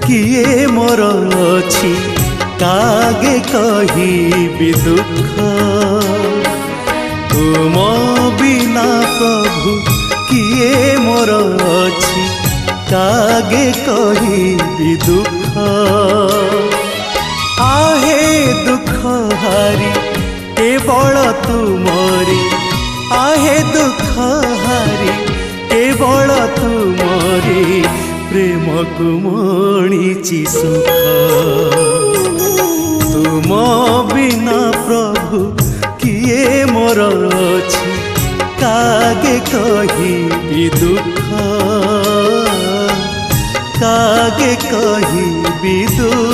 किए मोर अछि कागे कहिबी दुख तुम बिना प्रभु किए मोर अछि कागे कहिबी दुख आहे दुख हारी केवल तुमरी आहे दुख हारी केवल तुमरी प्रेम को मणिची सुख तुम बिना प्रभु किए मोर अछि कागे कहिबी दुख कागे कहिबी दुख।